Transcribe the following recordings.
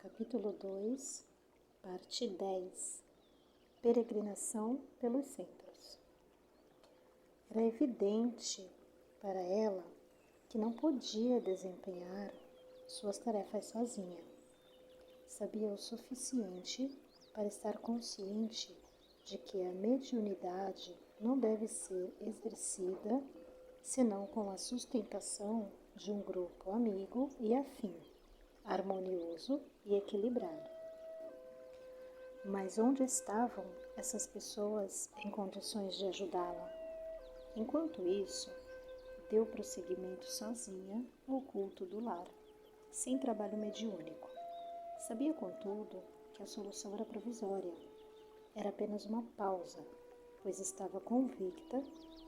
Capítulo 2, Parte 10. Peregrinação pelos centros. Era evidente para ela que não podia desempenhar suas tarefas sozinha. Sabia o suficiente para estar consciente de que a mediunidade não deve ser exercida senão com a sustentação de um grupo amigo e afim, harmonioso e equilibrado. Mas onde estavam essas pessoas em condições de ajudá-la? Enquanto isso, deu prosseguimento sozinha ao culto do lar, sem trabalho mediúnico. Sabia, contudo, que a solução era provisória. Era apenas uma pausa, pois estava convicta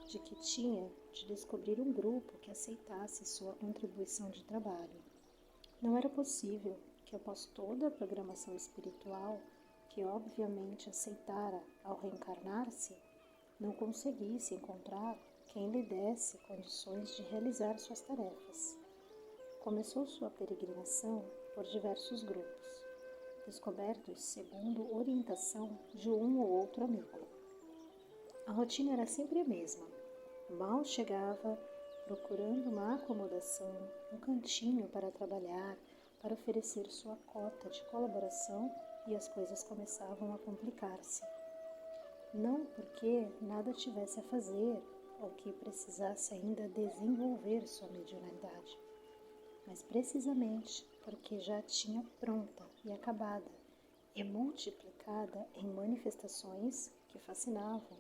de que tinha de descobrir um grupo que aceitasse sua contribuição de trabalho. Não era possível que, após toda a programação espiritual, que obviamente aceitara ao reencarnar-se, não conseguisse encontrar quem lhe desse condições de realizar suas tarefas. Começou sua peregrinação por diversos grupos, descobertos segundo orientação de um ou outro amigo. A rotina era sempre a mesma. Mal chegava, procurando uma acomodação, um cantinho para trabalhar, para oferecer sua cota de colaboração, e as coisas começavam a complicar-se. Não porque nada tivesse a fazer ou que precisasse ainda desenvolver sua mediunidade, mas precisamente porque já tinha pronta e acabada e multiplicada em manifestações que fascinavam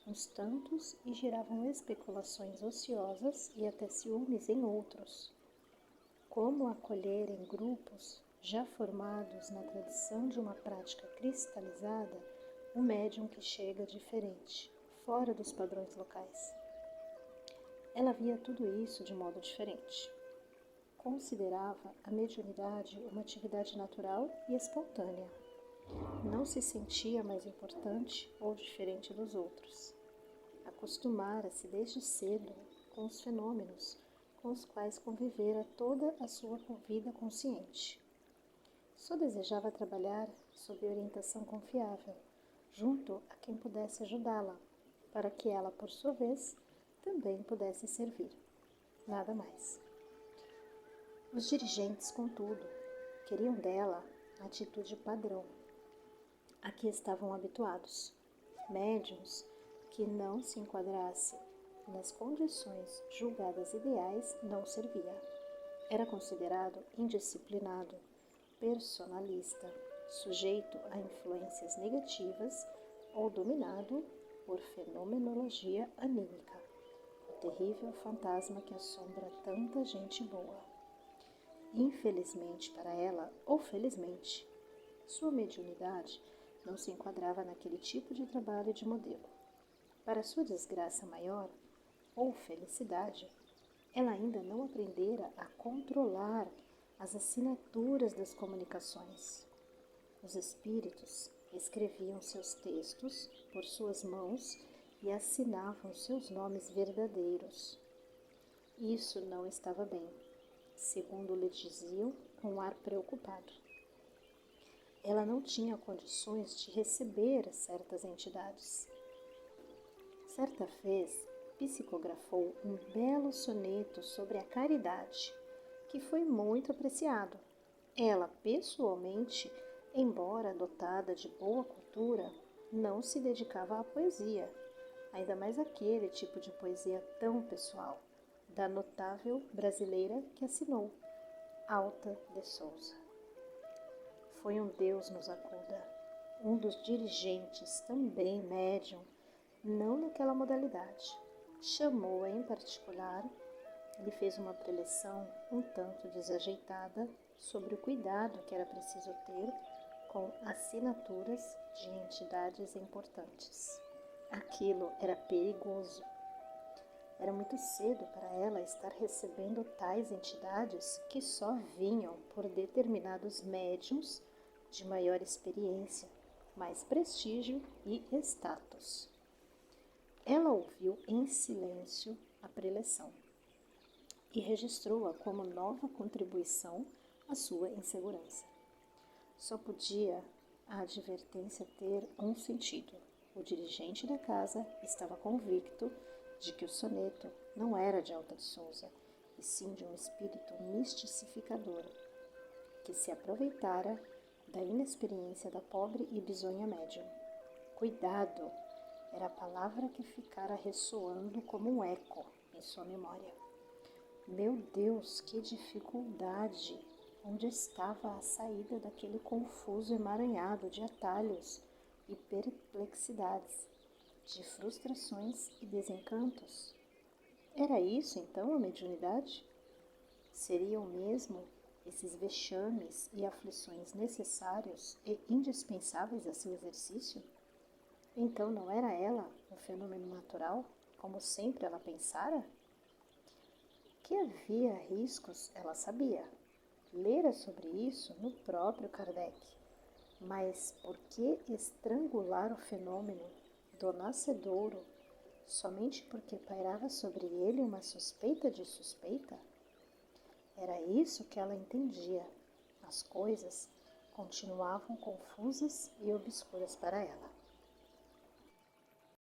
uns tantos e geravam especulações ociosas e até ciúmes em outros. Como acolher em grupos já formados na tradição de uma prática cristalizada um médium que chega diferente, fora dos padrões locais? Ela via tudo isso de modo diferente. Considerava a mediunidade uma atividade natural e espontânea. Não se sentia mais importante ou diferente dos outros. Acostumara-se desde cedo com os fenômenos com os quais convivera toda a sua vida consciente. Só desejava trabalhar sob orientação confiável, junto a quem pudesse ajudá-la, para que ela, por sua vez, também pudesse servir. Nada mais. Os dirigentes, contudo, queriam dela a atitude padrão, a que estavam habituados. Médiuns que não se enquadrasse nas condições julgadas ideais não servia. Era considerado indisciplinado, personalista, sujeito a influências negativas ou dominado por fenomenologia anímica, o terrível fantasma que assombra tanta gente boa. Infelizmente para ela, ou felizmente, sua mediunidade não se enquadrava naquele tipo de trabalho de modelo. Para sua desgraça maior, ou felicidade, ela ainda não aprendera a controlar as assinaturas das comunicações. Os espíritos escreviam seus textos por suas mãos e assinavam seus nomes verdadeiros. Isso não estava bem, segundo lhe diziam com um ar preocupado. Ela não tinha condições de receber certas entidades. Certa vez, psicografou um belo soneto sobre a caridade, que foi muito apreciado. Ela, pessoalmente, embora dotada de boa cultura, não se dedicava à poesia, ainda mais aquele tipo de poesia tão pessoal, da notável brasileira que assinou, Alta de Souza. Foi um Deus nos acuda, um dos dirigentes, também médium, não naquela modalidade. Chamou-a em particular, lhe fez uma preleção um tanto desajeitada sobre o cuidado que era preciso ter com assinaturas de entidades importantes. Aquilo era perigoso. Era muito cedo para ela estar recebendo tais entidades que só vinham por determinados médiuns de maior experiência, mais prestígio e status. Ela ouviu em silêncio a preleção e registrou-a como nova contribuição à sua insegurança. Só podia a advertência ter um sentido. O dirigente da casa estava convicto de que o soneto não era de Alta de Souza, e sim de um espírito mistificador, que se aproveitara da inexperiência da pobre e bisonha médium. Cuidado! Era a palavra que ficara ressoando como um eco em sua memória. Meu Deus, que dificuldade! Onde estava a saída daquele confuso emaranhado de atalhos e perplexidades, de frustrações e desencantos? Era isso, então, a mediunidade? Seriam mesmo esses vexames e aflições necessários e indispensáveis a seu exercício? Então não era ela um fenômeno natural, como sempre ela pensara? Que havia riscos, ela sabia. Lera sobre isso no próprio Kardec. Mas por que estrangular o fenômeno do nascedouro somente porque pairava sobre ele uma suspeita de suspeita? Era isso que ela entendia. As coisas continuavam confusas e obscuras para ela.